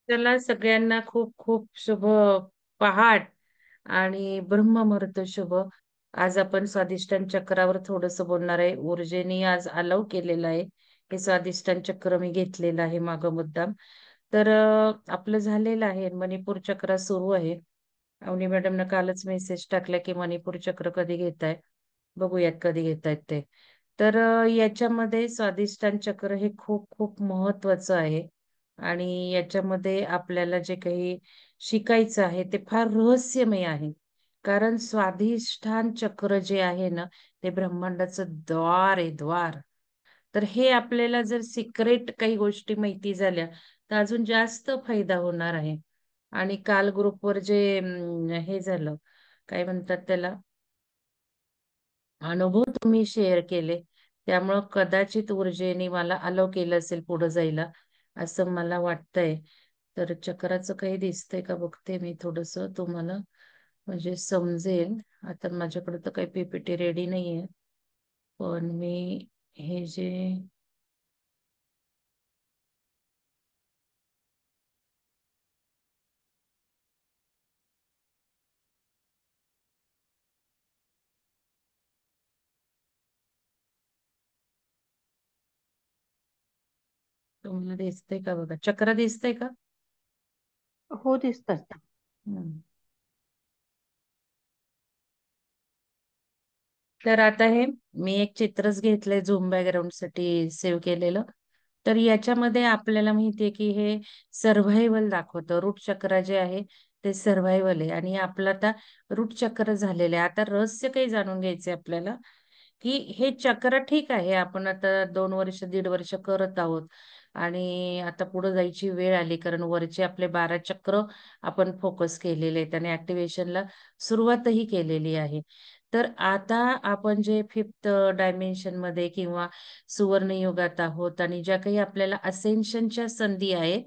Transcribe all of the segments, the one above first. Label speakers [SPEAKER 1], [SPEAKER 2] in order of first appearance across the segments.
[SPEAKER 1] त्याला सगळ्यांना खूप खूप शुभ पहाट आणि ब्रह्ममुहूर्त शुभ. आज आपण स्वादिष्टान चक्रावर थोडस बोलणार आहे. ऊर्जेने आज अलाव केलेलं आहे. हे स्वादिष्टान चक्र मी घेतलेलं आहे मागं मुद्दाम. तर आपलं झालेलं आहे. मणिपूर चक्र सुरू आहे. अवनी मॅडमनं कालच मेसेज टाकला की मणिपूर चक्र कधी घेताय. बघूयात कधी घेतायत ते. तर याच्यामध्ये स्वादिष्टान चक्र हे खूप खूप महत्वाचं आहे. आणि याच्यामध्ये आपल्याला जे काही शिकायचं आहे ते फार रहस्यमय आहे. कारण स्वाधिष्ठान चक्र जे आहे ना, ते ब्रह्मांडाचं द्वार आहे, द्वार. तर हे आपल्याला जर सिक्रेट काही गोष्टी माहिती झाल्या, तर अजून जास्त फायदा होणार आहे. आणि काल ग्रुपवर जे हे झालं, काय म्हणतात त्याला, अनुभव तुम्ही शेअर केले, त्यामुळं कदाचित ऊर्जेने मला अलाव केलं असेल पुढे जायला, असं मला वाटतंय. तर चक्राचं काही दिसतंय का बघते मी थोडस, तुम्हाला म्हणजे समजेल. आता माझ्याकडे तर काही पीपीटी रेडी नाहीये, पण मी हे जे तुम्हाला दिसतंय का बघा, चक्र दिसतंय का?
[SPEAKER 2] हो, दिसतात.
[SPEAKER 1] हम्म. तर आता हे मी एक चित्रच घेतलंय झूम बॅकग्राऊंड साठी सेव्ह केलेलं. तर याच्यामध्ये आपल्याला माहितीये की हे सर्व्हायव्हल दाखवतं. रूट चक्र जे आहे ते सर्व्हायव्हल आहे आणि आपलं आता रूट चक्र झालेलं आहे. आता रहस्य काही जाणून घ्यायचंय आपल्याला, की हे चक्र ठीक आहे. आपण आता 2 वर्ष, 1.5 वर्ष करत आहोत आणि आता पुढे जायची वेळ आली, कारण वरचे आपले 12 चक्र आपण फोकस केलेले आहेत आणि ऍक्टिव्हेशनला सुरुवातही केलेली आहे. तर आता आपण जे फिफ्थ डायमेन्शन मध्ये किंवा सुवर्ण युगात आहोत आणि ज्या काही आपल्याला असेन्शनच्या संधी आहेत,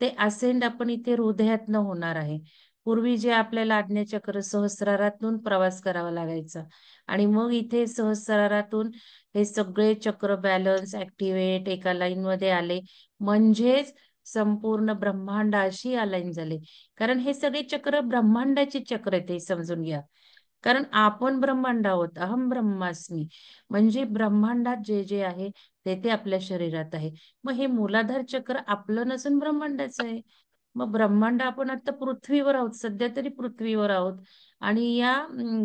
[SPEAKER 1] ते असेंड आपण इथे हृदयातनं होणार आहे. पूर्वी जे आपल्याला आज्ञाचक्र सहस्रारातून प्रवास करावा लागायचा आणि मग इथे सहस्रारातून हे सगळे चक्र बॅलन्स ऍक्टिव्हेट एका लाईन मध्ये आले, म्हणजेच संपूर्ण ब्रह्मांडाशी अलाईन झाले. कारण हे सगळे चक्र ब्रह्मांडाचे चक्र आहेत, हे समजून घ्या. कारण आपण ब्रह्मांड आहोत, अहम ब्रह्मास्मी. म्हणजे ब्रह्मांडात जे जे आहे ते ते आपल्या शरीरात आहे. मग हे मूलाधार चक्र आपलं नसून ब्रह्मांडाचं आहे. मग ब्रह्मांड, आपण आता पृथ्वीवर आहोत, सध्या तरी पृथ्वीवर आहोत आणि या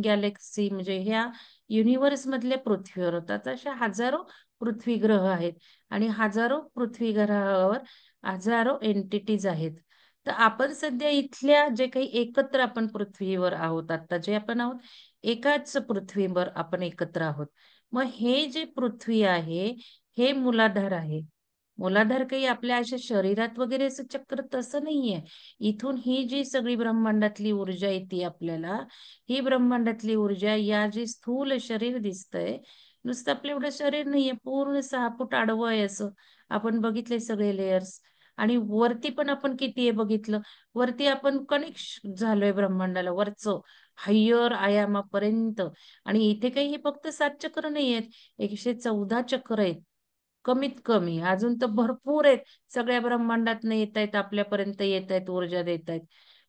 [SPEAKER 1] गॅलेक्सी म्हणजे ह्या युनिव्हर्स मधल्या पृथ्वीवर होतात. अशा हजारो पृथ्वी ग्रह आहेत आणि हजारो पृथ्वी ग्रहावर हजारो एंटिटीज आहेत. तर आपण सध्या इथल्या जे काही एकत्र आपण पृथ्वीवर आहोत, आता जे आपण आहोत एकाच पृथ्वीवर आपण एकत्र आहोत. मग हे जे पृथ्वी आहे हे मूलाधार आहे. मूलाधार काही आपल्या अशा शरीरात वगैरे असं चक्र तसं नाहीये. इथून ही जी सगळी ब्रह्मांडातली ऊर्जा येते आपल्याला, ही ब्रह्मांडातली ऊर्जा या जे स्थूल शरीर दिसतंय, नुसतं आपलं एवढं शरीर नाहीये, पूर्ण 6 फूट आडवं आहे असं. आपण बघितले सगळे लेयर्स. आणि वरती पण आपण किती आहे बघितलं. वरती आपण कनेक्ट झालोय ब्रह्मांडाला, वरचं हायर आयामापर्यंत. आणि इथे काही हे फक्त 7 चक्र नाही आहेत, 114 चक्र आहेत. कमीत कमी अजून तर भरपूर आहेत. सगळ्या ब्रह्मांडात येत आहेत, आपल्यापर्यंत येत आहेत, ऊर्जा देत आहेत.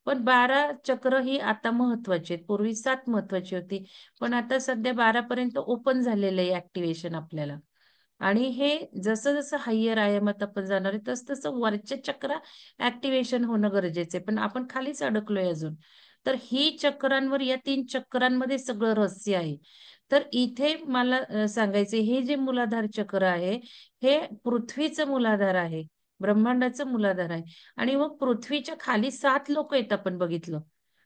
[SPEAKER 1] पण 12 चक्र ही आता महत्वाची आहेत. पूर्वी 7 महत्वाची होती, पण आता सध्या 12 पर्यंत ओपन झालेलं आहे ऍक्टिव्हेशन आपल्याला. आणि हे जसं जसं हायर आयामात आपण जाणार आहे, तस तसं वरच्या चक्र ऍक्टिव्हेशन होणं गरजेचं आहे. पण आपण खालीच अडकलोय अजून. तर ही चक्रांवर, या 3 चक्रांमध्ये सगळं रहस्य आहे. तर इथे मला सांगायचे, हे जे मूलाधार चक्र आहे हे पृथ्वीचं मूलाधार आहे, ब्रह्मांडाचं मूलाधार आहे. आणि मग पृथ्वीच्या खाली 7 लोक आहेत आपण बघितलं.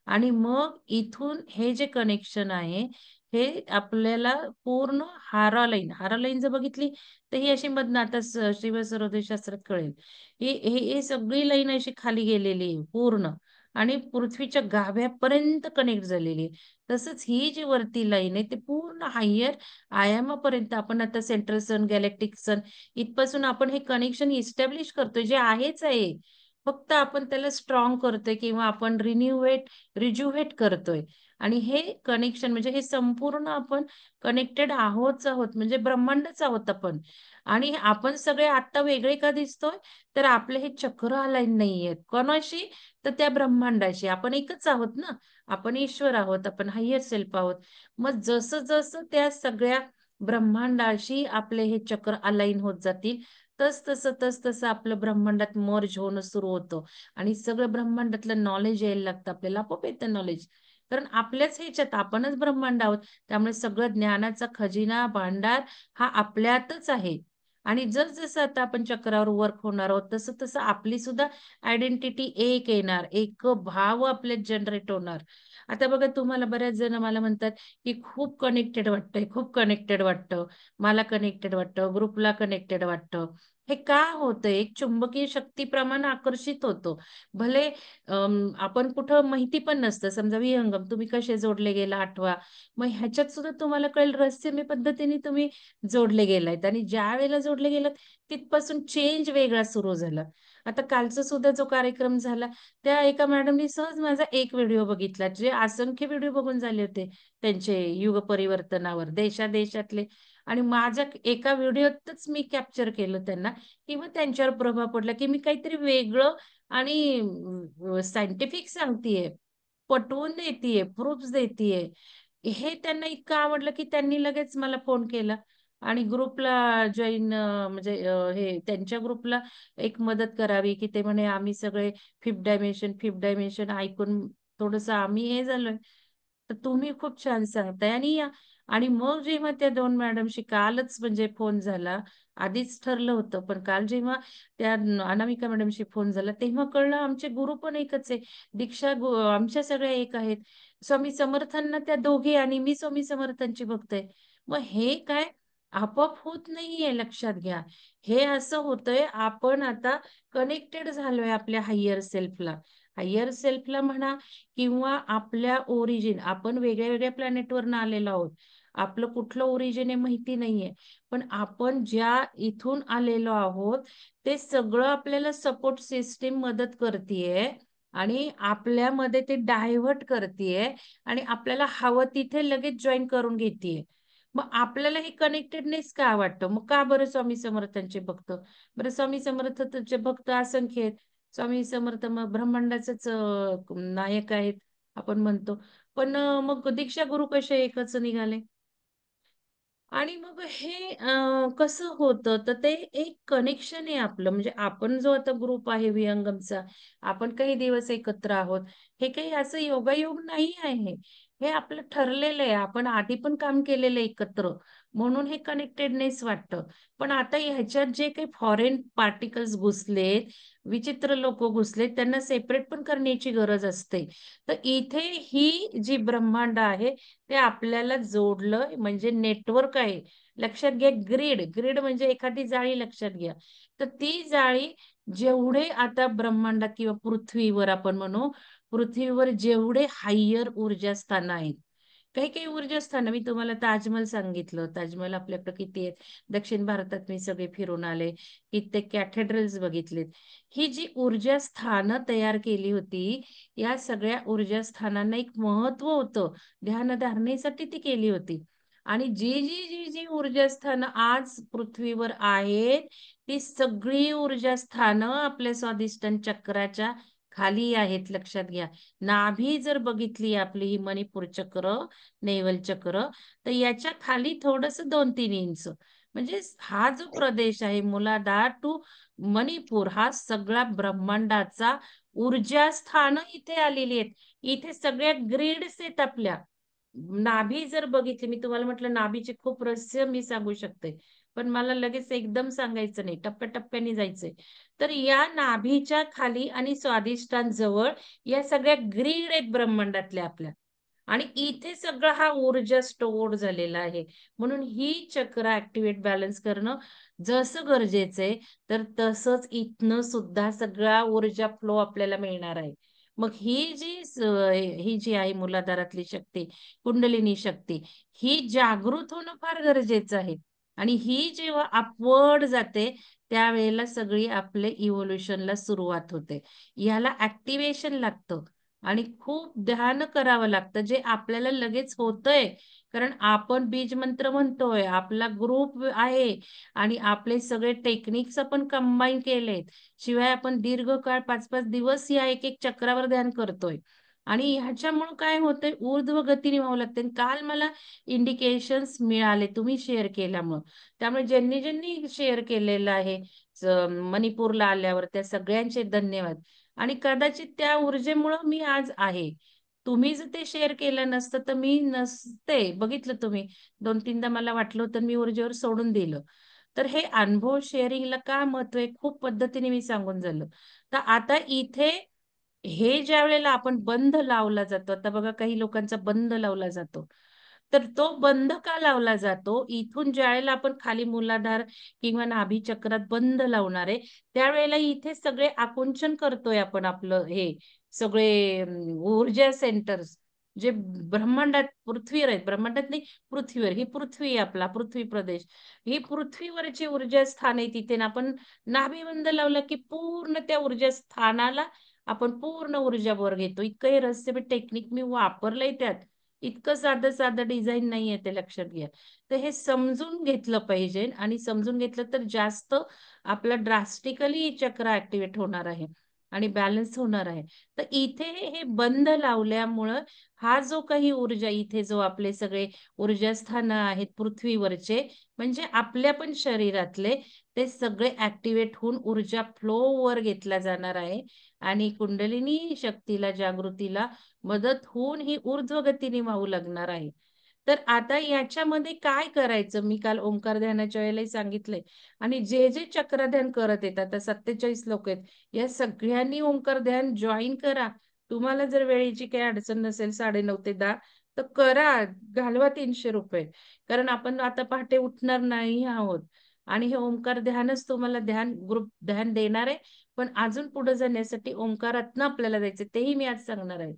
[SPEAKER 1] आणि मग इथून हे जे कनेक्शन आहे हे आपल्याला पूर्ण हारा लाईन जर बघितली, तर ही अशी मधनं आता शिवसरोदय शास्त्रात कळेल. हे सगळी लाईन अशी खाली गेलेली आहे पूर्ण आणि पृथ्वीच्या गाभ्यापर्यंत कनेक्ट झालेली आहे. तसंच ही जी वरती लाईन आहे ते पूर्ण हायर आयामापर्यंत, आपण आता सेंट्रल सन, गॅलेक्टिक सन, इथपासून आपण हे कनेक्शन इस्टॅब्लिश करतोय, जे आहेच आहे. फक्त आपण त्याला स्ट्रॉंग करतोय किंवा आपण रिज्युव्हेट करतोय. आणि हे कनेक्शन म्हणजे हे संपूर्ण आपण कनेक्टेड आहोत म्हणजे ब्रह्मांडच आहोत आपण. आणि आपण सगळे आता वेगळे का दिसतोय? तर आपले हे चक्र अलाईन नाहीयेत. कोणाशी? तर त्या ब्रह्मांडाशी. आपण एकच आहोत ना. आपण ईश्वर आहोत, आपण हायर सेल्फ आहोत. मग जसं जसं त्या सगळ्या ब्रह्मांडाशी आपले हे चक्र अलाईन होत जातील, तस तसं आपलं ब्रह्मांडात मर्ज होणं सुरू होतं आणि सगळं ब्रह्मांडातलं नॉलेज यायला लागतं आपल्याला, आपोआप येतं नॉलेज. कारण आपल्याच ह्याच्यात आपणच ब्रह्मांड आहोत. त्यामुळे सगळं ज्ञानाचा खजिना भांडार हा आपल्यातच आहे. आणि जसं आता आपण चक्रावर वर्क होणार आहोत, तसं तसं आपली सुद्धा आयडेंटिटी एक येणार, एक भाव आपल्यात जनरेट होणार. आता बघा, तुम्हाला बऱ्याच जण मला म्हणतात की खूप कनेक्टेड वाटतंय, खूप कनेक्टेड वाटतं, मला कनेक्टेड वाटतं, ग्रुपला कनेक्टेड वाटतं. हे का होतं? एक चुंबकीय शक्तीप्रमाणे आकर्षित होतो. भले आपण कुठं माहिती पण नसतं. समजा विहंगम तुम्ही कसे जोडले गेला आठवा. मग ह्याच्यात सुद्धा तुम्हाला कळेल रहस्यमय पद्धतीने तुम्ही जोडले गेलायत आणि ज्या वेळेला जोडले गेलात तिथपासून चेंज वेगळा सुरू झाला. आता कालचा सुद्धा जो कार्यक्रम झाला, त्या एका मॅडमनी सहज माझा एक व्हिडिओ बघितला, जे असंख्य व्हिडिओ बघून झाले होते त्यांचे युग परिवर्तनावर देशादेशातले. आणि माझ्या एका व्हिडिओतच मी कॅप्चर केलं त्यांना, की मग त्यांच्यावर प्रभाव पडला, की मी काहीतरी वेगळं आणि सायंटिफिक सांगतीये, पटवून देतीये, प्रूफ्स देतीये. हे त्यांना इतकं आवडलं, की त्यांनी लगेच मला फोन केला आणि ग्रुपला जॉईन हे त्यांच्या ग्रुपला एक मदत करावी, की ते म्हणे आम्ही सगळे फिफ्थ डायमेन्शन ऐकून थोडंसं आम्ही हे झालोय. तर तुम्ही खूप छान सांगताय आणि मग जेव्हा त्या 2 मॅडमशी कालच म्हणजे फोन झाला, आधीच ठरलं होतं, पण काल जेव्हा त्या अनामिका मॅडमशी फोन झाला, तेव्हा कळलं आमचे गुरु पण एकच आहे. आमच्या सगळ्या एक आहेत. स्वामी समर्थांना त्या दोघे आणि मी स्वामी समर्थांची भक्त आहे. मग हे काय आपोआप होत नाहीये, लक्षात घ्या. हे असं होतंय, आपण आता कनेक्टेड झालोय आपल्या हायर सेल्फला. हायर सेल्फला म्हणा किंवा आपल्या ओरिजिन, आपण वेगळ्या वेगळ्या प्लॅनेटवरनं आलेलो आहोत. आपलं कुठलं ओरिजिन आहे माहिती नाहीये. पण आपण ज्या इथून आलेलो आहोत, ते सगळं आपल्याला सपोर्ट सिस्टीम मदत करतीये आणि आपल्यामध्ये ते डायव्हर्ट करतीये आणि आपल्याला हवं तिथे लगेच जॉईन करून घेतीये. मग आपल्याला हे कनेक्टेडनेस का वाटतं? मग का बरं स्वामी समर्थांचे भक्त? बरं, स्वामी समर्थांचे भक्त असंख्य आहेत. स्वामी समर्थ मग ब्रह्मांडाचेच नायक आहेत आपण म्हणतो. पण मग दीक्षा गुरु कसे एकच निघाले? आणि मग हे कसं होतं, तर ते एक कनेक्शन आहे आपलं. म्हणजे आपण जो आता ग्रुप आहे विहंगमचा, आपण काही दिवस एकत्र आहोत. हे काही असं योगायोग नाही आहे. हे आपलं ठरलेलं आहे. आपण आधी पण काम केलेलं आहे एकत्र. म्हणून हे कनेक्टेडनेस वाटतं. पण आता ह्याच्यात जे काही फॉरेन पार्टिकल्स घुसलेत, विचित्र लोकं घुसलेत, त्यांना सेपरेट पण करण्याची गरज असते. तर इथे ही जी ब्रह्मांड आहे, ते आपल्याला जोडलं म्हणजे नेटवर्क आहे. लक्षात घ्या, ग्रीड म्हणजे एखादी जाळी लक्षात घ्या. तर ती जाळी जेवढे आता ब्रह्मांडात किंवा पृथ्वीवर आपण म्हणू, पृथ्वीवर जेवढे हायर ऊर्जा स्थानं आहेत. काही काही ऊर्जा स्थानं मी तुम्हाला ताजमहल सांगितलं. ताजमहल आपल्याकडे किती आहेत? दक्षिण भारतात मी सगळे फिरून आले. कित्येक कॅथेड्रल्स बघितलेत. ही जी ऊर्जा स्थानं तयार केली होती, या सगळ्या ऊर्जा स्थानांना एक महत्व होतं. ध्यानधारणेसाठी ती केली होती. आणि जी ऊर्जास्थानं आज पृथ्वीवर आहेत, ती सगळी ऊर्जास्थानं आपल्या स्वाधिष्ठान चक्राच्या खाली आहेत, लक्षात घ्या. नाभी जर बघितली आपली ही मणिपूर चक्र, नेवल चक्र, तर याच्या खाली थोडंसं 2-3 इंच. म्हणजे हा जो प्रदेश आहे मूलाधार टू मणिपूर, हा सगळा ब्रह्मांडाचा ऊर्जा स्थानं इथे आलेली आहेत. इथे सगळ्या ग्रीड्स आहेत आपल्या. नाभी जर बघितली, मी तुम्हाला म्हटलं नाभीचे खूप रहस्य मी सांगू शकते. पण मला लगेच एकदम सांगायचं नाही, टप्प्याटप्प्याने जायचंय. तर या नाभीच्या खाली आणि स्वाधिष्ठान जवळ या सगळ्या ग्रीड आहेत ब्रह्मांडातल्या आपल्या. आणि इथे सगळा हा ऊर्जा स्टोअर झालेला आहे. म्हणून ही चक्र ऍक्टिव्हेट बॅलन्स करणं जसं गरजेचं आहे, तर तसंच इथनं सुद्धा सगळा ऊर्जा फ्लो आपल्याला मिळणार आहे. मग ही जी आहे मूलाधारातली शक्ती, कुंडलिनी शक्ती, ही जागृत होणं फार गरजेचं आहे. आणि ही जेव्हा अपवर्ड जाते, त्यावेळेला सगळी आपले इव्होल्युशनला सुरुवात होते. याला ऍक्टिव्हेशन लागतं. आणि खूप ध्यान करावं लागतं, जे आपल्याला लगेच होतंय. कारण आपण बीज मंत्र म्हणतोय, आपला ग्रुप आहे आणि आपले सगळे टेक्निक्स आपण कंबाईन केलेत. शिवाय आपण दीर्घकाळ 5-5 दिवस या एक-एक चक्रावर ध्यान करतोय. आणि ह्याच्यामुळं काय होतंय, ऊर्ध्व गतीने व्हावं लागतं. आणि काल मला इंडिकेशन्स मिळाले तुम्ही शेअर केल्यामुळं. त्यामुळे ज्यांनी ज्यांनी शेअर केलेलं आहे मणिपूरला आल्यावर, त्या सगळ्यांचे धन्यवाद. आणि कदाचित त्या ऊर्जेमुळं मी आज आहे. तुम्ही जर ते शेअर केलं नसतं तर मी नसते. बघितलं तुम्ही, 2-3दा मला वाटलं होतं मी ऊर्जेवर सोडून दिलं. तर हे अनुभव शेअरिंगला का महत्व आहे, खूप पद्धतीने मी सांगून झालं. तर आता इथे हे ज्या वेळेला आपण बंध लावला जातो, आता बघा काही लोकांचा बंध लावला जातो. तर तो बंध का लावला जातो? इथून ज्यावेळेला आपण खाली मूलाधार किंवा नाभी चक्रात बंध लावणार आहे, त्यावेळेला इथे सगळे आकुंचन करतोय आपण आपलं हे सगळे ऊर्जा सेंटर्स जे ब्रह्मांडात पृथ्वीवर आहेत. ब्रह्मांडात नाही, पृथ्वीवर. ही पृथ्वी आहे, आपला पृथ्वी प्रदेश. ही पृथ्वीवरची ऊर्जा स्थान आहे तिथे ना आपण नाभीबंध लावला की पूर्ण त्या ऊर्जा स्थानाला आपण पूर्ण ऊर्जा वर घेतो. इतकं हे रहस्यमय टेक्निक मी वापरलंय त्यात. इतकं साधं साधं डिझाईन नाहीये ते, लक्षात घ्या. तर हे समजून घेतलं पाहिजे आणि समजून घेतलं तर जास्त आपलं ड्रास्टिकली चक्र ऍक्टिव्हेट होणार आहे आणि बॅलन्स होणार आहे. तर इथे हे बंद लावल्यामुळं हा जो काही ऊर्जा इथे जो आपले सगळे ऊर्जास्थान आहेत पृथ्वीवरचे, म्हणजे आपल्या पण शरीरातले, ते सगळे ऍक्टिव्हेट होऊन ऊर्जा फ्लो वर घेतला जाणार आहे आणि कुंडलिनी शक्तीला जागृतीला मदत होऊन ही ऊर्ध्व गतीने वाहू लागणार आहे. तर आता याच्यामध्ये काय करायचं, मी काल ओंकार ध्यानाच्या वेळेलाही सांगितलंय. आणि जे जे चक्र ध्यान करत येतात, आता 47 लोक आहेत, या सगळ्यांनी ओंकार ध्यान जॉईन करा. तुम्हाला जर वेळेची काही अडचण नसेल 9:30 ते 10, तर करा, घालवा ₹300. कारण आपण आता पहाटे उठणार नाही आहोत. आणि हे ओंकार ध्यानच तुम्हाला ध्यान ग्रुप ध्यान देणार आहे. पण अजून पुढे जाण्यासाठी ओंकारातनं आपल्याला जायचं, तेही मी आज सांगणार आहे.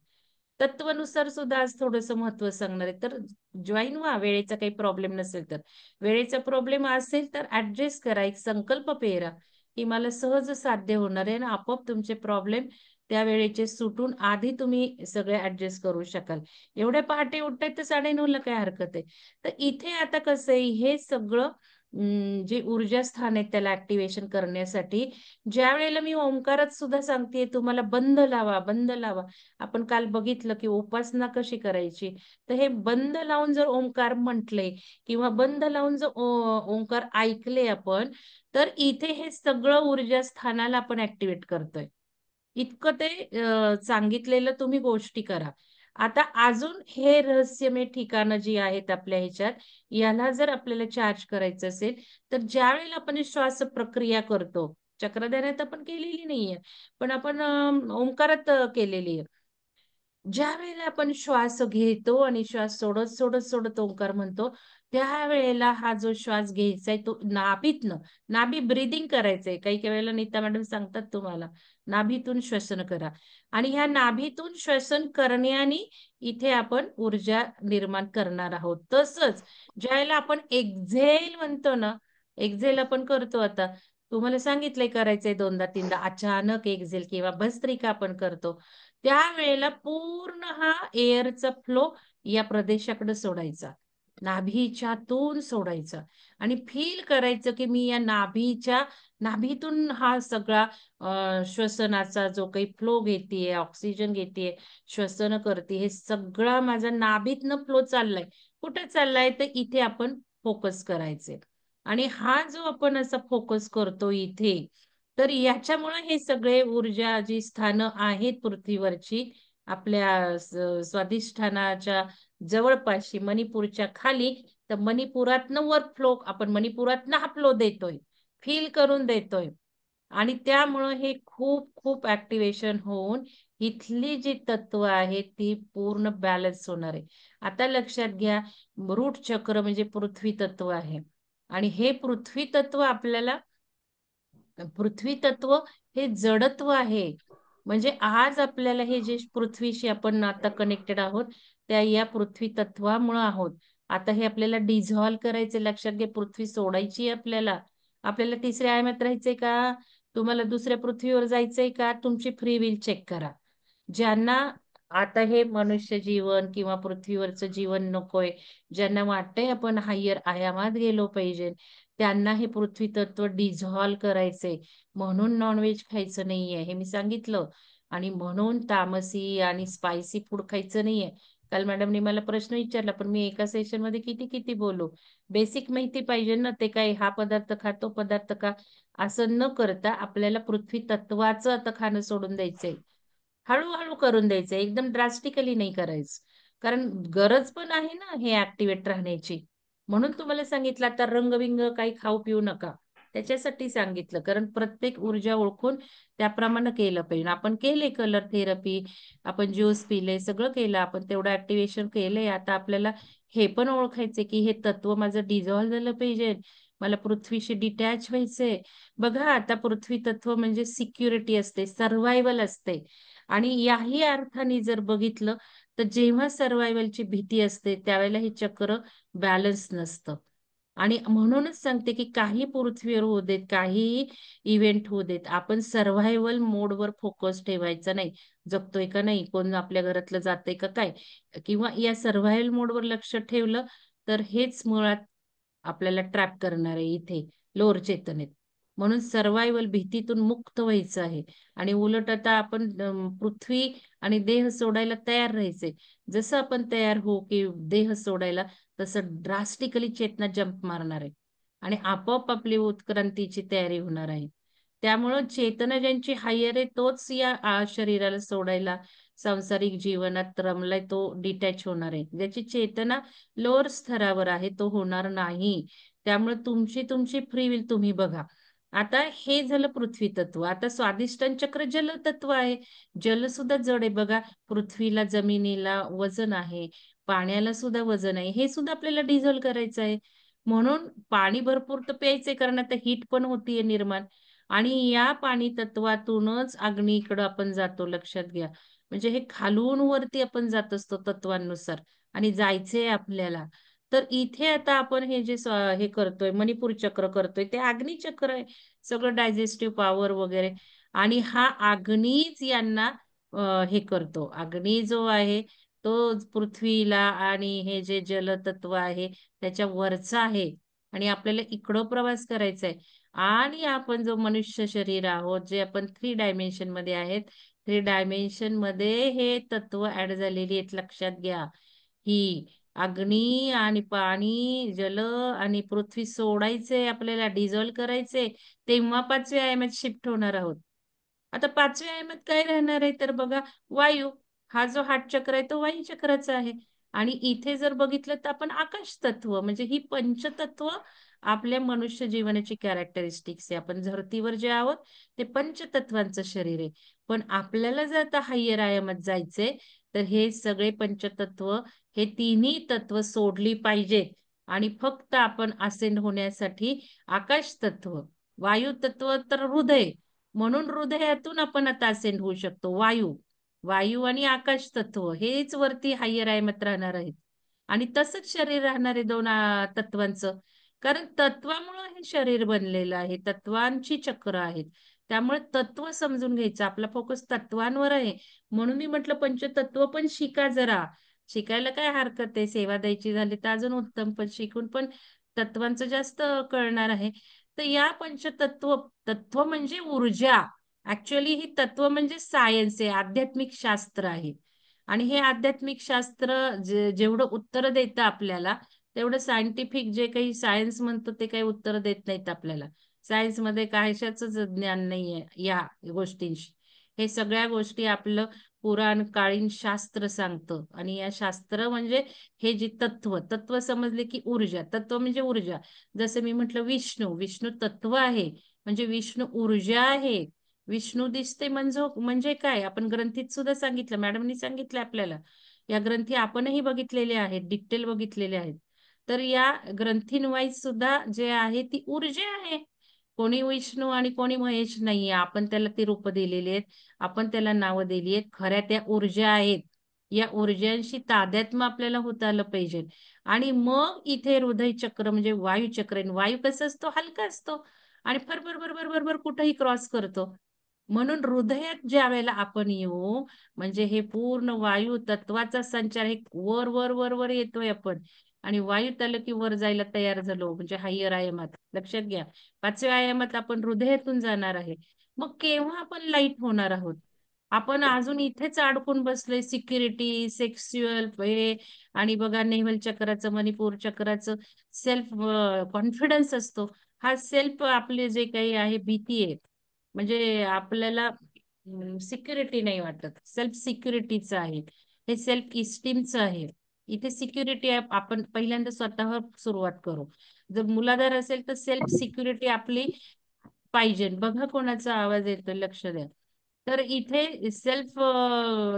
[SPEAKER 1] तत्वानुसार सुद्धा आज थोडंसं महत्व सांगणार आहे. तर जॉईन व्हा, वेळेचा काही प्रॉब्लेम नसेल तर. वेळेचा प्रॉब्लेम असेल तर ऍडजस्ट करा, एक संकल्प पेरा की मला सहज साध्य होणार आहे, आणि आपोआप तुमचे प्रॉब्लेम त्या वेळेचे सुटून आधी तुम्ही सगळे ऍडजस्ट करू शकाल. एवढ्या पहाटे उठताय तर 9:30ला काय हरकत आहे. तर इथे आता कसं आहे, हे सगळं जे ऊर्जा स्थान आहे त्याला ऍक्टिव्हेशन करण्यासाठी ज्या वेळेला मी ओंकारात सुद्धा सांगते तुम्हाला बंद लावा, बंद लावा. आपण काल बघितलं की उपासना कशी करायची. तर हे बंद लावून जर ओंकार म्हटले किंवा बंद लावून जर ओंकार ऐकले आपण, तर इथे हे सगळं ऊर्जा स्थानाला आपण ऍक्टिव्हेट करतोय. इतकं ते सांगितलेलं तुम्ही गोष्टी करा. आता अजून हे रहस्यमय ठिकाणं जी आहेत आपल्या ह्याच्यात, याला जर आपल्याला चार्ज करायचं असेल, तर ज्यावेळेला आपण श्वास प्रक्रिया करतो, चक्रध्यानात आपण केलेली नाहीये, पण आपण ओंकारात केलेली आहे. ज्या वेळेला आपण श्वास घेतो आणि श्वास सोडत सोडत सोडत ओंकार म्हणतो, त्यावेळेला हा जो श्वास घ्यायचा आहे तो नाभीतनं, नाभी ब्रीदिंग करायचंय. काही काही वेळेला नीता मॅडम सांगतात तुम्हाला, नाभीतून श्वसन करा. आणि ह्या नाभीतून श्वसन करण्याने इथे आपण ऊर्जा निर्माण करणार आहोत. तसंच ज्यावेळेला आपण एक्झेल म्हणतो ना, एक्झेल आपण करतो आता. तुम्हाला सांगितलंय करायचंय 2दा-3दा अचानक एक्झेल किंवा भस्त्रिका आपण करतो. त्यावेळेला पूर्ण हा एअरचा फ्लो या प्रदेशाकडे सोडायचा. नाभीच्यातून सोडायचा आणि फील करायचं की मी या नाभीतून हा सगळा श्वसनाचा जो काही फ्लो घेतेय, ऑक्सिजन घेतेय, श्वसन करते, हे सगळा माझा नाभीतनं फ्लो चाललाय. कुठे चाललाय तर इथे आपण फोकस करायचे. आणि हा जो आपण असा फोकस करतो इथे, तर याच्यामुळे हे सगळे ऊर्जा जी स्थानं आहेत पृथ्वीवरची, आपल्या स्वाधिष्ठानाच्या जवळपासची मणिपूरच्या खाली, तर मणिपुरातनं वर फ्लो, आपण मणिपुरातनं हा फ्लो देतोय, फील करून देतोय. आणि त्यामुळं हे खूप खूप ऍक्टिव्हेशन होऊन इथली जी तत्व आहेत ती पूर्ण बॅलन्स होणार आहे. आता लक्षात घ्या, रूट चक्र म्हणजे पृथ्वी तत्व आहे. आणि हे पृथ्वी तत्व आपल्याला, पृथ्वी तत्व हे जडत्व आहे. म्हणजे आज आपल्याला हे जे पृथ्वीशी आपण आता कनेक्टेड आहोत, त्या या पृथ्वी तत्वामुळे आहोत. आता हे आपल्याला डिझॉल्व करायचे, लक्षात घे, पृथ्वी सोडायची आहे आपल्याला. आपल्याला तिसऱ्या आयामात राहायचंय का, तुम्हाला दुसऱ्या पृथ्वीवर जायचंय का, तुमची फ्री विल चेक करा. ज्यांना आता हे मनुष्य जीवन किंवा पृथ्वीवरचं जीवन नकोय, ज्यांना वाटतंय आपण हायर आयामात गेलो पाहिजे, त्यांना हे पृथ्वी तत्व डिझॉल्व करायचंय. म्हणून नॉनव्हेज खायचं नाहीये हे मी सांगितलं. आणि म्हणून तामसी आणि स्पायसी फूड खायचं नाहीये. काल मॅडमनी मला प्रश्न विचारला, पण मी एका सेशन मध्ये किती किती बोलू. बेसिक माहिती पाहिजे ना, ते काय हा पदार्थ खा तो पदार्थ का, असं न करता आपल्याला पृथ्वी तत्वाचं आता खाणं सोडून द्यायचंय. हळूहळू करून द्यायचं, एकदम ड्रास्टिकली नाही करायचं. कारण गरज पण आहे ना हे ऍक्टिव्हेट राहण्याची. म्हणून तुम्हाला सांगितलं आता रंगबिंग काही खाऊ पिऊ नका. त्याच्यासाठी सांगितलं, कारण प्रत्येक ऊर्जा ओळखून त्याप्रमाणे केलं पाहिजे. आपण केले कलर थेरपी, आपण ज्यूस पिले, सगळं केलं आपण, तेवढं ऍक्टिव्हेशन केलंय. आता आपल्याला हे पण ओळखायचंय की हे तत्व माझं डिझॉल्व झालं पाहिजे, मला पृथ्वीशी डिटॅच व्हायचंय. बघा आता पृथ्वी तत्व म्हणजे सिक्युरिटी असते, सर्व्हायवल असते. आणि याही अर्थाने जर बघितलं तर जेव्हा सर्व्हायवलची भीती असते त्यावेळेला हे चक्र बॅलन्स नसतं. आणि म्हणूनच सांगते की काही पृथ्वीवर होऊ देत, काही इव्हेंट होऊ देत, आपण सर्व्हायवल मोडवर फोकस ठेवायचा नाही. जगतोय का नाही, कोण आपल्या घरातलं जातंय का काय, किंवा या सर्व्हायवल मोडवर लक्ष ठेवलं तर हेच मुळात आपल्याला ट्रॅप करणार आहे इथे लोअर चेतनेत. म्हणून सर्व्हायवल भीतीतून मुक्त व्हायचं आहे. आणि उलट आता आपण पृथ्वी आणि देह सोडायला तयार राहायचे. जसं आपण तयार होऊ की देह सोडायला, तसं ड्रास्टिकली चेतना जंप मारणार आहे. आणि आपोआप आपली उत्क्रांतीची तयारी होणार आहे. त्यामुळं चेतना ज्यांची हायर आहे तोच या शरीराला सोडायला, सांसारिक जीवनात रमलाय तो डिटॅच होणार आहे. ज्याची चेतना लोअर स्तरावर आहे तो होणार नाही. त्यामुळे तुमची तुमची फ्री विल तुम्ही बघा. आता हे झालं पृथ्वी तत्व. आता स्वादिष्टान चक्र जल तत्व आहे. जल सुद्धा जड आहे बघा. पृथ्वीला जमिनीला वजन आहे, पाण्याला सुद्धा वजन आहे, हे सुद्धा आपल्याला डिझॉल्व करायचं आहे. म्हणून पाणी भरपूर तर प्यायचंय, कारण आता हीट पण होतीये निर्माण. आणि या पाणी तत्वातूनच अग्नीकडे आपण जातो, लक्षात घ्या. म्हणजे हे खालून वरती आपण जात असतो तत्वांनुसार. आणि जायचंय आपल्याला. तर इथे आता आपण हे जे हे करतोय, मणिपूर चक्र करतोय, ते अग्नी चक्र आहे. सगळं डायजेस्टिव्ह पॉवर वगैरे. आणि हा अग्नीच यांना हे करतो. अग्नी जो आहे तो पृथ्वीला आणि हे जे जलतत्व आहे त्याच्या वरचा आहे. आणि आपल्याला इकडं प्रवास करायचा आहे. आणि आपण जो मनुष्य शरीर आहोत, जे आपण 3 डायमेन्शन मध्ये आहेत, 3 डायमेन्शन मध्ये हे तत्व ऍड झालेली आहेत, लक्षात घ्या. ही अग्नी आणि पाणी जल आणि पृथ्वी सोडायचे आपल्याला, डिझॉल्व करायचे, तेव्हा 5व्या आयामात शिफ्ट होणार आहोत. आता 5व्या आयामात काय राहणार आहे तर बघा, वायू. हा जो हाट चक्र आहे तो वायू चक्राचा आहे. आणि इथे जर बघितलं तर आपण आकाश तत्व, म्हणजे ही पंचतत्व आपल्या मनुष्य जीवनाची कॅरेक्टरिस्टिक्स आहे. आपण धर्तीवर जे आहोत ते पंचतत्वांचं शरीर आहे. पण आपल्याला जर आता हायर आयामात जायचंय तर हे सगळे पंचतत्व, हे तिन्ही तत्व सोडली पाहिजेत. आणि फक्त आपण असेंड होण्यासाठी आकाश तत्व, वायू तत्व तर हृदय, म्हणून हृदयातून आपण आता असेंड होऊ शकतो. वायू, वायू आणि आकाश तत्व हेच वरती हायर आयामात राहणार आहेत. आणि तसंच शरीर राहणार आहे दोन तत्वांचं. कारण तत्वामुळे हे शरीर बनलेलं आहे, तत्वांची चक्र आहेत. त्यामुळे तत्व समजून घ्यायचं, आपला फोकस तत्वांवर आहे. म्हणून मी म्हटलं पंचतत्व पण शिका जरा. शिकायला काय हरकत आहे, सेवा द्यायची झाली तर अजून उत्तम, पण शिकून पण तत्वांचं जास्त कळणार आहे. तर या पंचतत्व, तत्व म्हणजे ऊर्जा. ऍक्च्युअली ही तत्व म्हणजे सायन्स आहे, आध्यात्मिक शास्त्र आहे. आणि हे आध्यात्मिक शास्त्र जेवढं उत्तर देतं आपल्याला, तेवढं सायंटिफिक जे काही सायन्स म्हणतो ते काही उत्तर देत नाहीत आपल्याला. सायन्स मध्ये कशाच ज्ञान नाहीये या गोष्टींशी. हे सगळ्या गोष्टी आपलं पुराण काळीन शास्त्र सांगतं. आणि या शास्त्र म्हणजे हे जे तत्व, तत्व समजले की ऊर्जा, तत्व म्हणजे ऊर्जा. जसं मी म्हटलं विष्णू, विष्णू तत्व आहे, म्हणजे विष्णू ऊर्जा आहे. विष्णू दिसते म्हणजे काय, आपण ग्रंथीत सुद्धा सांगितलं, मॅडमनी सांगितलं आपल्याला. या ग्रंथी आपणही बघितलेले आहेत, डिटेल बघितलेले आहेत. तर या ग्रंथींवाईज सुद्धा जे आहे ती ऊर्जा आहे. कोणी विष्णू आणि कोणी महेश नाहीये, आपण त्याला ती रूप दिलेली आहेत, आपण त्याला नावं दिली आहेत, खऱ्या त्या ऊर्जा आहेत. या ऊर्जांशी तादात्म्य आपल्याला होता आलं पाहिजे. आणि मग इथे हृदय चक्र म्हणजे वायू चक्र आहे. वायू कसं असतो, हलका असतो आणि फर भर भर भर भर भर कुठेही क्रॉस करतो. म्हणून हृदयात ज्या वेळेला आपण येऊ, म्हणजे हे पूर्ण वायू तत्वाचा संचार हे वर वर वर वर येतोय आपण, आणि वायूत आलं की वर जायला तयार झालो, म्हणजे हायर आयामात लक्षात घ्या. 5व्या आयामात आपण हृदयातून जाणार आहे. मग केव्हा आपण लाईट होणार आहोत? आपण अजून इथेच अडकून बसलोय, सिक्युरिटी, सेक्स्युअल हे, आणि बघा नेव्हल चक्राचं, मणिपूर चक्राचं सेल्फ कॉन्फिडन्स असतो. हा सेल्फ आपले जे काही आहे भीती आहे, म्हणजे आपल्याला सिक्युरिटी नाही वाटत, सेल्फ सिक्युरिटीचं आहे, हे सेल्फ इस्टीमचं आहे. इथे सिक्युरिटी आपण पहिल्यांदा स्वतःवर सुरुवात करू. जर मुलाधार असेल तर सेल्फ सिक्युरिटी आपली पाहिजे. बघा कोणाचा आवाज येतो, लक्ष द्या. तर इथे सेल्फ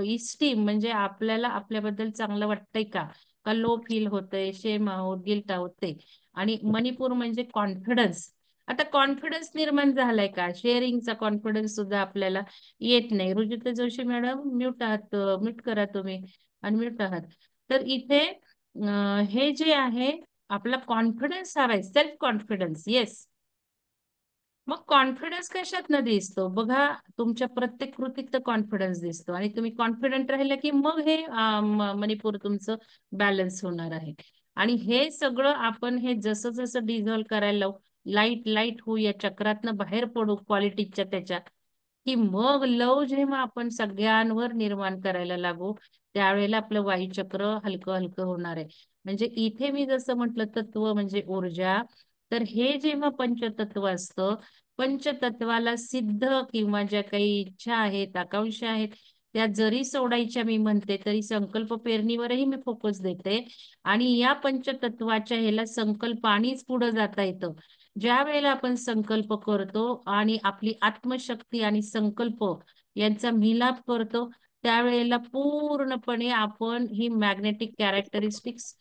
[SPEAKER 1] इस्टीम म्हणजे आपल्याला आपल्याबद्दल चांगलं वाटतंय का, का लो फील होतंय, शेम आहोत, गिल्ट आहोत ते. आणि मणिपूर म्हणजे कॉन्फिडन्स. आता कॉन्फिडन्स निर्माण झालाय का, शेअरिंगचा कॉन्फिडन्स सुद्धा आपल्याला येत नाही. रुजुता जोशी मॅडम म्यूट आहात, म्यूट करा तुम्ही, अनम्यूट आहात. तर इथे हे जे आहे, आपला कॉन्फिडन्स हवाय, सेल्फ कॉन्फिडन्स, येस. मग कॉन्फिडन्स कशातनं दिसतो बघा, तुमच्या प्रत्येक कृतीत कॉन्फिडन्स दिसतो, आणि तुम्ही कॉन्फिडंट राहिला की मग हे मणिपूर तुमचं बॅलन्स होणार आहे. आणि हे सगळं आपण हे जसं जसं डिझॉल्व करायला लावू, लाईट लाईट होऊ, या चक्रातनं बाहेर पडू क्वालिटीच्या त्याच्या, की मग लव जेव्हा आपण सगळ्यांवर निर्माण करायला लागू, त्यावेळेला आपलं वायुचक्र हलकं हलकं होणार आहे. म्हणजे इथे मी जसं म्हटलं, तत्व म्हणजे ऊर्जा. तर हे जेव्हा पंचतत्व असतं, पंचतत्वाला सिद्ध किंवा ज्या काही इच्छा आहेत, आकांक्षा आहेत, त्या जरी सोडायच्या मी म्हणते, तरी संकल्प पेरणीवरही मी फोकस देते. आणि या पंचतत्वाच्या ह्याला संकल्पानेच पुढे जाता येतं. ज्या वेळेला आपण संकल्प करतो आणि आपली आत्मशक्ती आणि संकल्प यांचा मिलाप करतो, त्यावेळेला पूर्णपणे आपण ही मॅग्नेटिक कॅरेक्टरिस्टिक्स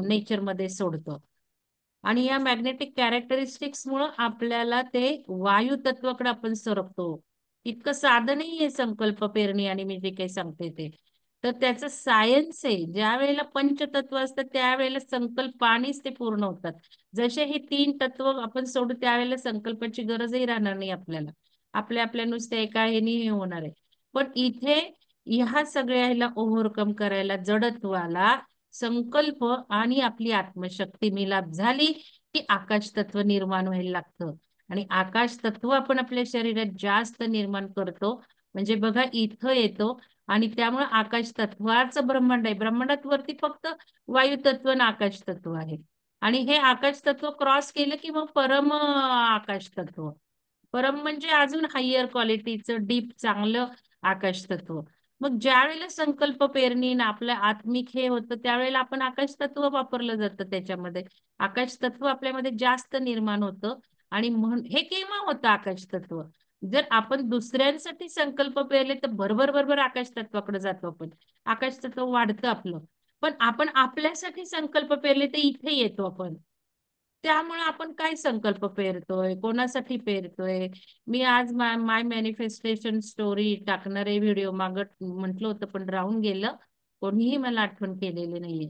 [SPEAKER 1] नेचरमध्ये सोडतो. आणि या मॅग्नेटिक कॅरेक्टरिस्टिक्स मुळे आपल्याला ते वायू तत्वाकडे आपण सरकतो. इतकं साधं नाहीये संकल्प पेरणी आणि मी जे काही सांगते ते. तर त्याचं सायन्स आहे. ज्या वेळेला पंचतत्व असतात त्यावेळेला संकल्पानेच ते पूर्ण होतात. जसे हे 3 तत्व आपण सोडू त्यावेळेला संकल्पाची गरजही राहणार नाही आपल्याला. आपल्या आपल्या नुसत्या एका ह्यानी हे होणार आहे. पण इथे ह्या सगळ्या ह्याला ओव्हरकम करायला, जडत्वाला संकल्प आणि आपली आत्मशक्ती मिलाप झाली की आकाश तत्व निर्माण व्हायला लागतं. आणि आकाश तत्व आपण आपल्या शरीरात जास्त निर्माण करतो, म्हणजे बघा इथं येतो. आणि त्यामुळे आकाश तत्वाचं ब्रह्मांड आहे. ब्रह्मांडात वरती फक्त वायू तत्व आणि आकाश तत्व आहे. आणि हे आकाश तत्व क्रॉस केलं की मग परम आकाश तत्व. परम म्हणजे अजून हायर क्वालिटीचं डीप चांगलं आकाश तत्व. मग ज्या वेळेला संकल्प पेरणी ना आपलं आत्मिक हे होतं, त्यावेळेला आपण आकाश तत्व वापरलं जातं त्याच्यामध्ये. आकाश तत्व आपल्यामध्ये जास्त निर्माण होतं. आणि म्हणून हे केव्हा होतं आकाश तत्व, जर आपण दुसऱ्यांसाठी संकल्प पेरले तर बरोबर बरोबर आकाश तत्वाकडे जातो आपण, आकाश तत्व वाढतं आपलं. पण आपण आपल्यासाठी संकल्प पेरले तर इथे येतो आपण. त्यामुळे आपण काय संकल्प पेरतोय, कोणासाठी पेरतोय. मी आज माय मॅनिफेस्टेशन स्टोरी टाकणार आहे व्हिडिओ, मागं म्हटलं होतं पण राहून गेलं, कोणीही मला आठवण केलेली नाहीये.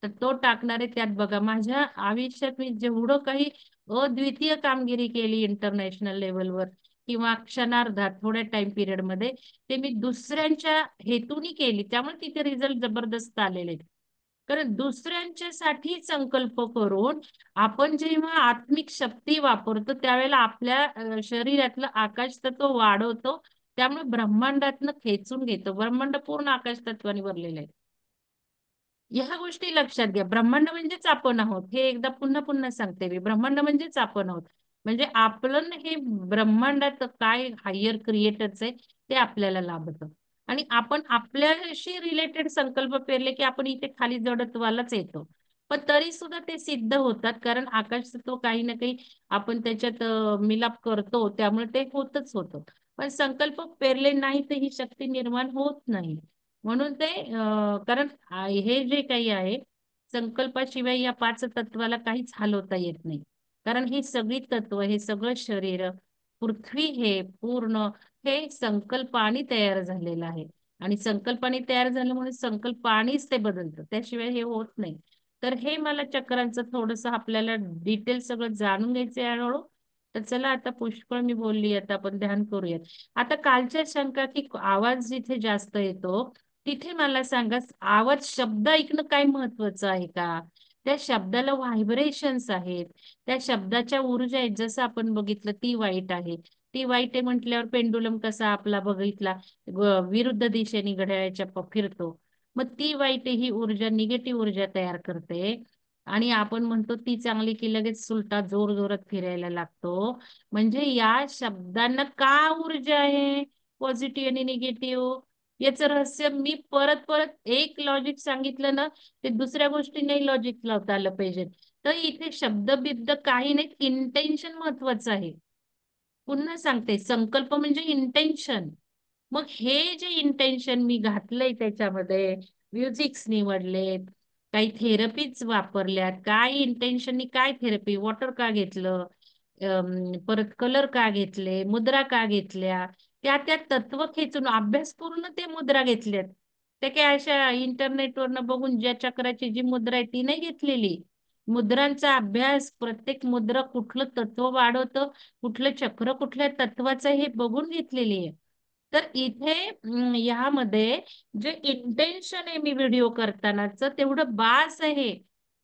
[SPEAKER 1] तर तो टाकणार आहे. त्यात बघा माझ्या आयुष्यात मी जेवढं काही अद्वितीय कामगिरी केली इंटरनॅशनल लेवलवर, किंवा क्षणार्धात थोड्या टाइम पिरियड मध्ये, ते मी दुसऱ्यांच्या हेतूनी केली, त्यामुळे तिथे रिझल्ट जबरदस्त आलेले आहेत. कारण दुसऱ्यांच्यासाठी संकल्प करून आपण जेव्हा आत्मिक शक्ती वापरतो त्यावेळेला आपल्या शरीरातलं आकाश तत्व वाढवतो. त्यामुळे ब्रह्मांडातनं खेचून घेतो. ब्रह्मांड पूर्ण आकाश तत्वाने भरलेलं आहे. ह्या गोष्टी लक्षात घ्या. ब्रह्मांड म्हणजेच आपण आहोत. हे एकदा पुन्हा पुन्हा सांगते मी. ब्रह्मांड म्हणजेच आपण आहोत. म्हणजे आपलं हे ब्रह्मांडात काय हायर क्रिएटरच आहे ते आपल्याला लाभतं. आणि आपण आपल्याशी रिलेटेड संकल्प पेरले की आपण इथे खाली जडत्वालाच येतो. पण तरी सुद्धा ते सिद्ध होतात, कारण आकाश तो काही ना काही आपण त्याच्यात मिलाप करतो, त्यामुळे ते होतच होतं. पण संकल्प पेरले नाही तर ही शक्ती निर्माण होत नाही. म्हणून ते कारण हे जे काही आहे, संकल्पाशिवाय या 5 तत्वाला काहीच हलवता येत नाही. कारण ही सगळी तत्व, हे सगळं शरीर, पृथ्वी हे पूर्ण हे संकल्पाने तयार झालेलं आहे. आणि संकल्पाने तयार झाल्यामुळे संकल्पानेच ते बदलतं, त्याशिवाय हे होत नाही. तर हे मला चक्रांचं थोडंसं आपल्याला डिटेल सगळं जाणून घ्यायचं आहे हळूहळू. तर चला आता पुष्कळ मी बोलली, आता आपण ध्यान करूयात. आता कालच्या शंका की आवाज जिथे जास्त येतो तिथे मला सांगा, आवाज शब्द ऐकणं काय महत्वाचं आहे का? त्या शब्दाला व्हायब्रेशन्स आहेत, त्या शब्दाच्या ऊर्जा आहेत. जसं आपण बघितलं ती वाईट आहे, ती वाईट आहे म्हटल्यावर पेंडुलम कसा आपला बघितला विरुद्ध दिशेने घड्याळाच्या फिरतो, मग ती वाईट ही ऊर्जा निगेटिव्ह ऊर्जा तयार करते. आणि आपण म्हणतो ती चांगली की लगेच सुलटा जोर जोरात फिरायला लागतो. म्हणजे या शब्दांना का ऊर्जा आहे, पॉझिटिव्ह आणि निगेटिव्ह? याचं रहस्य मी परत परत एक लॉजिक सांगितलं ना, ते दुसऱ्या गोष्टी नाही लॉजिक लावता आलं पाहिजे. तर इथे शब्द बिब्द काही नाही, इंटेन्शन महत्वाचं आहे. पुन्हा सांगते, संकल्प म्हणजे इंटेन्शन. मग हे जे इंटेन्शन मी घातलंय त्याच्यामध्ये, म्युझिक्स निवडलेत, काही थेरपीज वापरल्यात, काय इंटेन्शननी काय थेरपी, वॉटर का घेतलं, परत कलर का घेतले, मुद्रा का घेतल्या, त्या तत्व खेचून अभ्यासपूर्ण ते मुद्रा घेतल्यात. ते काय अशा इंटरनेटवरनं बघून ज्या चक्राची जी मुद्रा आहे ती नाही घेतलेली. मुद्रांचा अभ्यास, प्रत्येक मुद्रा कुठलं तत्व वाढवतं, कुठलं चक्र कुठल्या तत्वाचं हे बघून घेतलेली आहे. तर इथे ह्यामध्ये जे इंटेन्शन आहे मी व्हिडिओ करतानाच तेवढं बास आहे.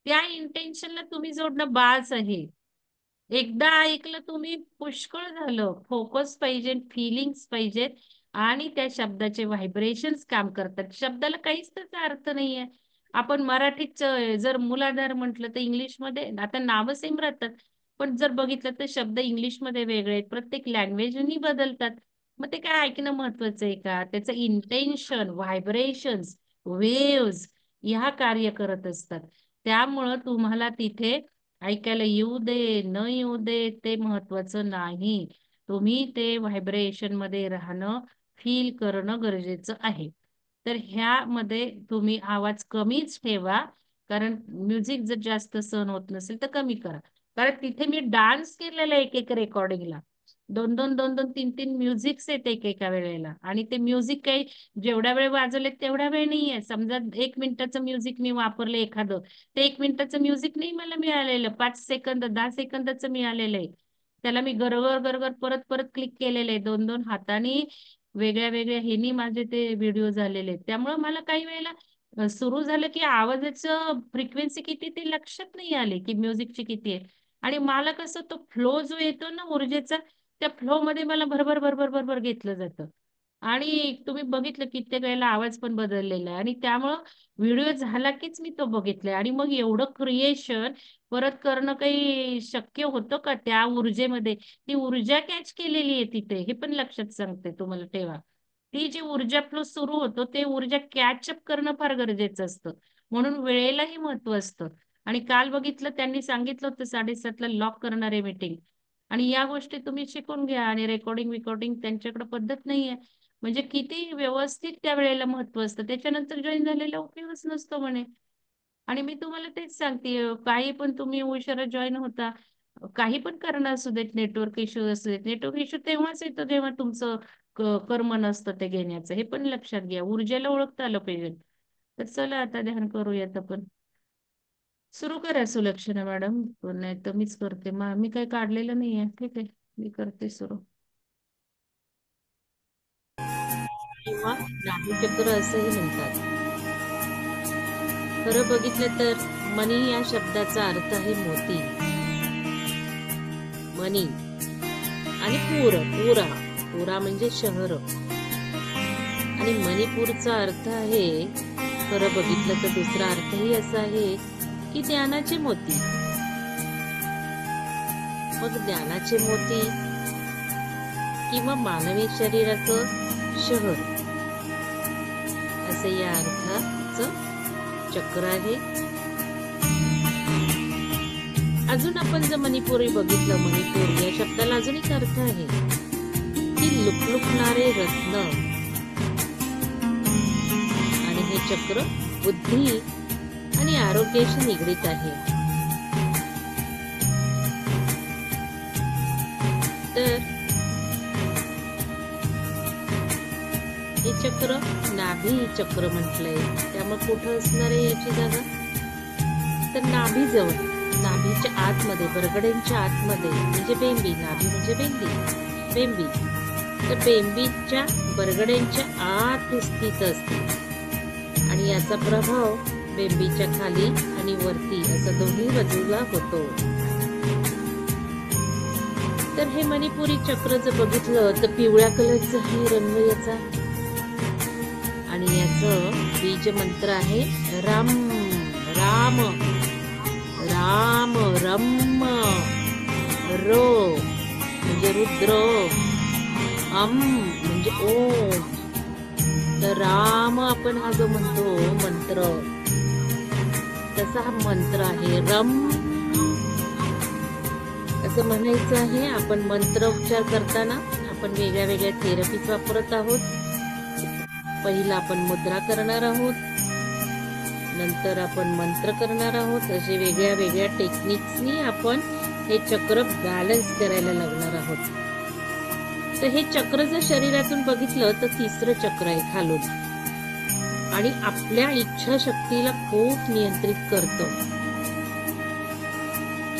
[SPEAKER 1] त्या इंटेन्शनला तुम्ही जोडणं बास आहे. एकदा ऐकलं तुम्ही पुष्कळ झालं. फोकस पाहिजे, फिलिंग्स पाहिजेत आणि त्या शब्दाचे व्हायब्रेशन्स काम करतात. शब्दाला काहीच त्याचा अर्थ नाहीये. आपण मराठीत जर मूलाधार म्हटलं तर इंग्लिशमध्ये आता नावं सेम राहतात. पण जर बघितलं तर शब्द इंग्लिशमध्ये वेगळे आहेत. प्रत्येक लँग्वेजनी बदलतात. मग ते काय ऐकणं महत्वाचं आहे का? त्याचं इंटेन्शन, व्हायब्रेशन्स, वेव्स ह्या कार्य करत असतात. त्यामुळं तुम्हाला तिथे ऐकायला येऊ दे न येऊ दे ते महत्वाचं नाही. तुम्ही ते व्हायब्रेशन मध्ये राहणं, फील करणं गरजेचं आहे. तर ह्यामध्ये तुम्ही आवाज कमीच ठेवा. कारण म्युझिक जर जास्त सहन होत नसेल तर कमी करा. कारण तिथे मी डान्स केलेला एक एक रेकॉर्डिंगला, दोन दोन दोन दोन तीन तीन म्युझिक्स आहेत एका वेळेला. आणि ते म्युझिक काही जेवढ्या वेळ वाजवले तेवढ्या वेळ नाहीये. समजा 1 मिनिटाचं म्युझिक मी वापरलं एखादं, ते 1 मिनिटाचं म्युझिक नाही मला मिळालेलं, 5 सेकंद 10 सेकंदाचं मिळालेलं आहे. त्याला मी गरगर गरगर परत परत क्लिक केलेलं आहे, दोन दोन हाताने वेगळ्या वेगळ्या ह्यानी माझे ते व्हिडिओ झालेले आहेत. त्यामुळे मला काही वेळेला सुरू झालं की आवाजाचं फ्रिक्वेन्सी किती ते लक्षात नाही आले की म्युझिकची किती आहे. आणि मला कसं तो फ्लो जो येतो ना ऊर्जेचा, त्या फ्लो मध्ये मला भरभर भरभर भरभर घेतलं जातं. आणि तुम्ही बघितलं कित्येक वेळेला आवाज पण बदललेला आहे. आणि त्यामुळं व्हिडिओ झाला कीच मी तो बघितलाय. आणि मग एवढं क्रिएशन परत करणं काही शक्य होतं का त्या ऊर्जेमध्ये? ती ऊर्जा कॅच केलेली आहे तिथे, हे पण लक्षात सांगते तुम्हाला ठेवा. ती जी ऊर्जा फ्लो सुरू होतो ते ऊर्जा कॅचअप करणं फार गरजेचं असतं. म्हणून वेळेलाही महत्व असतं. आणि काल बघितलं त्यांनी सांगितलं होतं 7:30ला लॉक करणारे मीटिंग. आणि या गोष्टी तुम्ही शिकून घ्या. आणि रेकॉर्डिंग विकॉर्डिंग त्यांच्याकडे पद्धत नाहीये. म्हणजे किती व्यवस्थित त्या वेळेला महत्व असतं, त्याच्यानंतर जॉईन झालेला उपयोगच नसतो म्हणे. आणि मी तुम्हाला तेच सांगते, काही पण तुम्ही उशिरा जॉईन होता, काही पण कारण असू देत, नेटवर्क इश्यू असू देत, नेटवर्क इश्यू तेव्हाच येतो जेव्हा तुमचं कर्म नसतं ते घेण्याचं. हे पण लक्षात घ्या, ऊर्जेला ओळखता आलं पाहिजे. तर चला आता ध्यान करूयात आपण. सुरू करा सुलक्षणा मॅडम, नाही तर मीच करते. मी काही काढलेलं नाहीये. ठीक आहे, मी करते सुरू. किंवा नाभीचक्र असंही म्हणतात. खरं बघितलं तर मनी या शब्दाचा अर्थ आहे मोती, मनी. आणि पुरा पुरा म्हणजे शहर. आणि मणिपूरचा अर्थ आहे, खरं बघितलं तर दुसरा अर्थही असा आहे की ज्ञानाचे मोती. मग ज्ञानाचे मोती किंवा मानवी शरीराचं शहर असं या अर्थाचं चक्र आहे. अजून आपण जर मणिपुरी बघितलं, मणिपूर या शब्दाला अजून एक अर्थ आहे की लुकलुकणारे रत्न. आणि हे चक्र बुद्धी आणि आरोग्याशी निगडीत आहे. तर हे चक्र नाभी चक्र म्हटलंय, त्यामुळे कुठं असणार आहे याची जागा? तर नाभी जवळ. नाभीच्या आतमध्ये, बरगड्यांच्या आतमध्ये, म्हणजे बेंबी, नाभी म्हणजे बेंबी, तर बेंबीच्या बरगड्यांच्या आत स्थित असते आणि याचा प्रभाव बेंबीच्या खाली आणि वरती असं दोन्ही बाजूला होतो. तर हे मणिपुरी चक्र जर बघितलं तर पिवळ्या कलरचं हे रंग याचा आणि याचं बीज मंत्र आहे रम राम राम रम रो म्हणजे रुद्र, अम म्हणजे ओम. तर राम आपण हा जो म्हणतो मंत्र, तसा हा मंत्र आहे रम असं म्हणायचं आहे. आपण मंत्र उच्चार करताना आपण वेगळ्या वेगळ्या थेरपीज वापरत आहोत. पहिला आपण मुद्रा करणार आहोत, नंतर आपण मंत्र करणार आहोत. असे वेगळ्या वेगळ्या टेक्निक्सनी आपण हे चक्र बॅलन्स करायला लागणार आहोत. तर हे चक्र जर शरीरातून बघितलं तर तिसरं चक्र आहे खालून आणि आपल्या इच्छाशक्तीला खूप नियंत्रित करतं.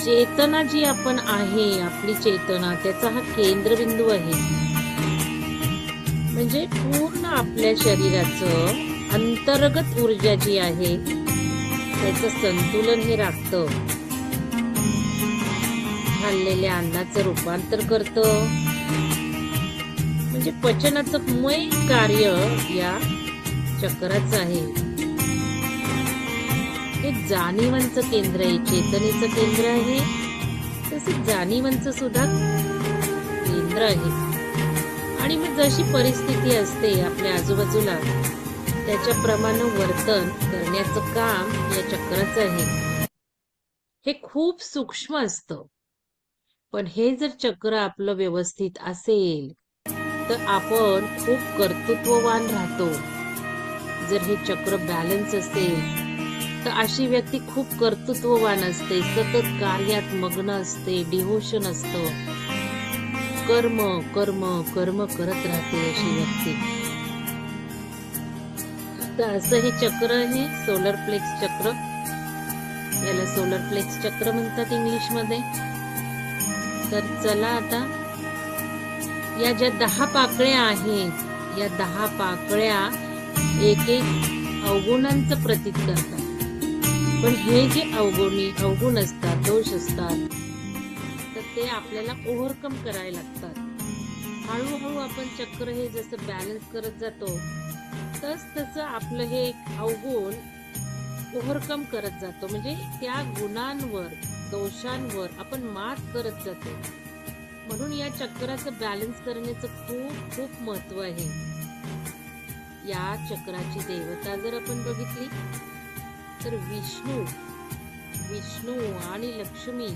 [SPEAKER 1] चेतना जी आपण आहे, आपली चेतना, त्याचा हा केंद्रबिंदू आहे. म्हणजे पूर्ण आपल्या शरीराचं अंतर्गत ऊर्जा जी आहे त्याचं संतुलन हे राखतं. खाल्लेल्या अन्नाचं रूपांतर करतं. म्हणजे पचनाचं मुख्य कार्य या चक्राचं आहे. हे जाणीवांचं केंद्र आहे, चेतनेचं केंद्र आहे, तसंच जाणीवांचं सुद्धा केंद्र आहे. आणि मग जशी परिस्थिती असते आपल्या आजूबाजूला त्याच्याप्रमाणे वर्तन करण्याचं काम या चक्राचं आहे. हे खूप सूक्ष्म असतं, पण हे जर चक्र आपलं व्यवस्थित असेल तर आपण खूप कर्तृत्ववान राहतो. जर हे चक्र बॅलन्स असेल तर अशी व्यक्ती खूप कर्तृत्ववान असते, सतत कार्यात मग्न असते, डिव्होशन असतं, कर्म कर्म कर्म करत राहते अशी व्यक्ती. तर असं हे चक्र आहे सोलर प्लेक्स चक्र. याला सोलर प्लेक्स चक्र म्हणतात इंग्लिश मध्ये. तर चला आता या ज्या 10 पाकळ्या आहेत, या 10 पाकळ्या एक एक अवगुणांचं प्रतीक करतात. पण हे जे अवगुण असतात, दोष असतात, तर ते आपल्याला ओव्हरकम करायला लागतात. हळूहळू आपण चक्र हे जसं बॅलन्स करत जातो तसं आपलं हे अवगुण ओव्हरकम करत जातो. म्हणजे त्या गुणांवर, दोषांवर आपण मात करत जातो. म्हणून या चक्राचं बॅलन्स करण्याचं खूप खूप महत्व आहे. या चक्राची देवता जर आपण बघितली तर विष्णू आणि लक्ष्मी